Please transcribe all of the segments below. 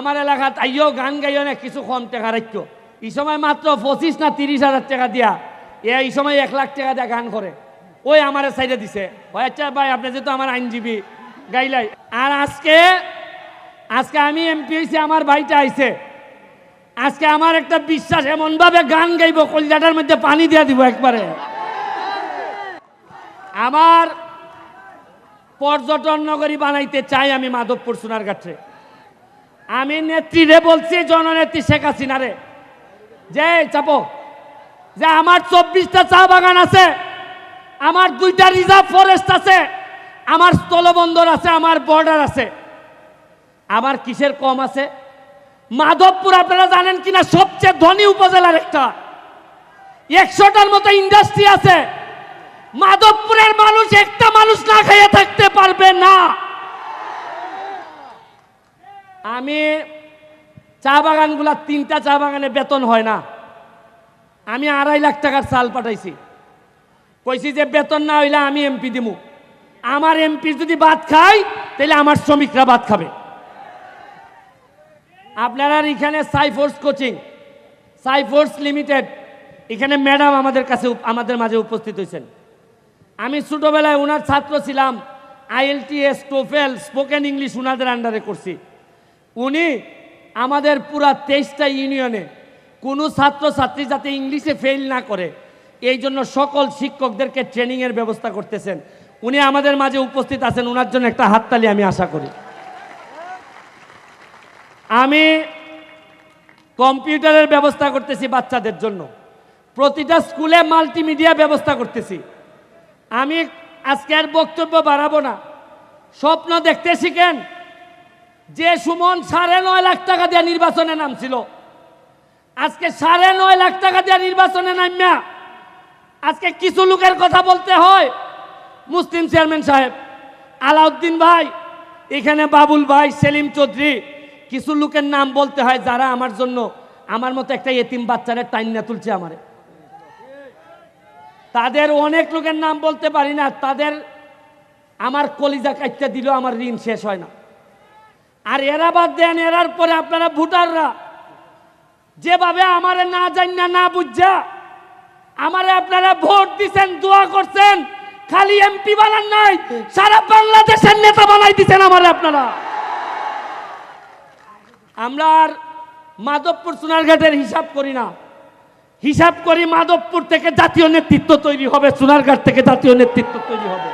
আমার এলাকাত আইও গান গাইও না কিছু কম টাকা রাখতো। এই সময় মাত্র 25 না 30,000 টাকা দিয়া এই সময় 1 লাখ টাকা দিয়া গান করে। ওই আমার সাইডে দিছে, আচ্ছা ভাই আপনি যেহেতু আমার আইনজীবী গাইলাই। আর আজকে আমি এমপি হয়েছি, আমার ভাইটা আইছে। আজকে আমার একটা বিশ্বাস, এমন ভাবে গান গাইব কলজাটার মধ্যে পানি দিয়ে দিব একবারে। আমার পর্যটন নগরী বানাইতে চাই আমি মাধবপুর সোনারঘাটে। আমি নেত্রীরে বলছি, জননেত্রী শেখ হাসিনারে, যে চাপো যে আমার 24টা চা বাগান আছে, আমার 2টা রিজার্ভ ফরেস্ট আছে, আমার স্থলবন্দর আছে, আমার বর্ডার আছে, আমার কিসের কম আছে? মাধবপুর আপনারা জানেন কিনা সবচেয়ে ধনী উপজেলার একটা, 100টার মতো ইন্ডাস্ট্রি আছে। মাধবপুরের মানুষ একটা মানুষ না খেয়ে থাকতে পারবে না। আমি চা বাগানগুলা 3টা চা বাগানে বেতন হয় না, আমি 2.5 লাখ টাকার চাল পাঠাইছি। কইছি যে বেতন না হইলে আমি এমপি দিমু। আমার এমপি যদি ভাত খায় তাহলে আমার শ্রমিকরা ভাত খাবে। আপনারা এখানে সাইফোর্স কোচিং, সাইফোর্স লিমিটেড, এখানে ম্যাডাম আমাদের মাঝে উপস্থিত হয়েছেন। আমি ছোটবেলায় ওনার ছাত্র ছিলাম। IELTS, টোফেল, স্পোকেন ইংলিশ ওনাদের আন্ডারে করছি। উনি আমাদের পুরা 23টা ইউনিয়নে কোনো ছাত্রছাত্রী যাতে ইংলিশে ফেল না করে এই জন্য সকল শিক্ষকদেরকে ট্রেনিংয়ের ব্যবস্থা করতেছেন। উনি আমাদের মাঝে উপস্থিত আছেন, ওনার জন্য একটা হাততালি আমি আশা করি। আমি কম্পিউটারের ব্যবস্থা করতেছি বাচ্চাদের জন্য, প্রতিটা স্কুলে মাল্টিমিডিয়া ব্যবস্থা করতেছি। আমি আজকে আর বক্তব্য বাড়াবো না, স্বপ্ন দেখতে শিখেন। যে সুমন 9.5 লাখ টাকা দিয়ে নির্বাচনে নামছিল, আজকে 9.5 লাখ টাকা দিয়ে নির্বাচনে নামিয়া আজকে কিছু লোকের কথা বলতে হয়। মুসলিম চেয়ারম্যান সাহেব, আলাউদ্দিন ভাই, এখানে বাবুল ভাই, সেলিম চৌধুরী, কিছু লোকের নাম বলতে হয় যারা আমার জন্য, আমার মতো একটা এতিম বাচ্চারে টাইনা তুলছে আমারে। তাদের অনেক লোকের নাম বলতে পারি না, তাদের আমার কলিজা কাটতে দিল, আমার ঋণ শেষ হয় না। আর এরা বাদ দেন, এরার পরে আপনারা ভোটাররা যেভাবে আমারে না জানা না বুঝা আমারে আপনারা ভোট দিচ্ছেন, দোয়া করছেন, খালি এমপি বানান নাই, সারা বাংলাদেশের নেতা বানাই দিচ্ছেন আমারে আপনারা। আমরা আর মাধবপুর সোনারঘাটের হিসাব করি না, হিসাব করি মাধবপুর থেকে জাতীয় নেতৃত্ব তৈরি হবে, সোনারঘাট থেকে জাতীয় নেতৃত্ব তৈরি হবে।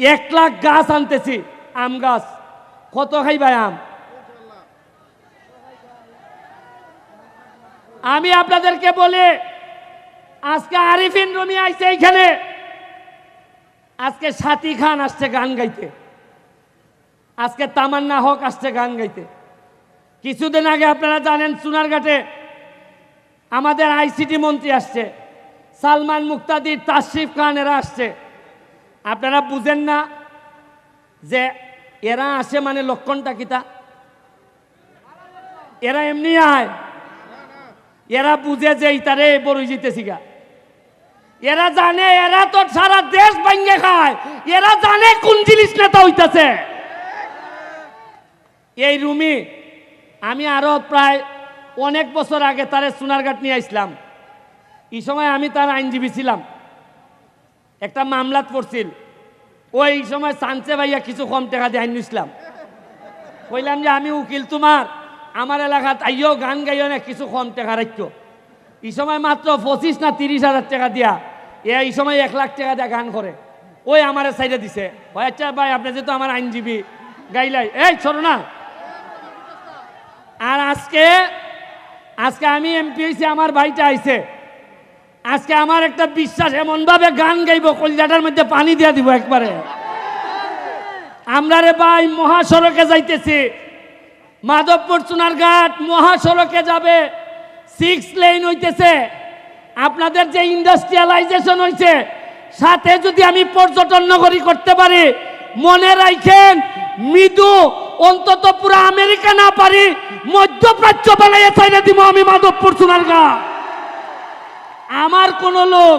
1 লাখ গাছ আনতেছি, আম গাছ। কত খাইবাই আম? আমি আপনাদেরকে বলে, আজকে আরিফিন রুমি আইছে এইখানে, আজকে সাথী খান আসছে গান গাইতে, আজকে তামান্না হক আসছে গান গাইতে। কিছুদিন আগে আপনারা জানেন সোনারঘাটে আমাদের ICT মন্ত্রী আসছে, সালমান মুক্তাদির, তাশরিফ খান, এরা আসছে। আপনারা বুঝেন না যে এরা আসে মানে লক্ষণটা কিতা? এরা এমনি আয়, এরা বুঝে যে ইতারে বড় জিতেছি গা। এরা জানে, এরা তো সারা দেশ ভাঙ্গে খায়, এরা জানে কোন জিনিস নেতা হইতাছে। এই রুমি আমি আরো প্রায় অনেক বছর আগে তারে সোনারঘাট নিয়ে আসলাম। এই সময় আমি তার আইনজীবী ছিলাম, একটা মামলাত পড়ছিল। ওই সময় সানসে ভাইয়া কিছু কম টাকা দিয়ে আইন ইসলাম, কইলাম যে আমি উকিল, তোমার আমার এলাকাত আইও গান গাইও না কিছু কম টাকা রাখতো। এই সময় মাত্র 25 না 30,000 টাকা দিয়া এই সময় 1 লাখ টাকা দিয়া গান করে। ওই আমার সাইডে দিছে, আচ্ছা ভাই আপনি যেহেতু আমার আইনজীবী গাইলাই, এই ছোট না। আর আজকে আমি এমপি হয়েছি, আমার ভাইটা আইছে। আজকে আমার একটা বিশ্বাস, এমন ভাবে গান গাইব কলজাটার মধ্যে পানি দিয়ে দিব একবারে। আমরা রে ভাই মহাসড়কে যাইতেছি, মাধবপুর সোনারঘাট মহাসড়কে যাবে, 6 লেন হইতেছে। আপনাদের যে ইন্ডাস্ট্রিয়ালাইজেশন হয়েছে, সাথে যদি আমি পর্যটন নগরী করতে পারি, মনে রাখেন মৃদু অন্তত পুরো আমেরিকা না পারি, মধ্যপ্রাচ্য বানাইয়া চাইলে দিব আমি মাধবপুর সোনারঘাট। আমার কোন লোক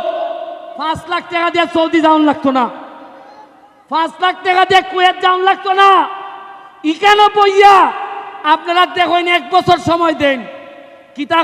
5 লাখ টাকা দিয়ে সৌদি যাওয়ান লাগতো না, 5 লাখ টাকা দিয়ে কুয়েত যাওয়ান লাগতো না। ইখানে বইয়া আপনারা দেখেন 1 বছর সময় দেন কিতা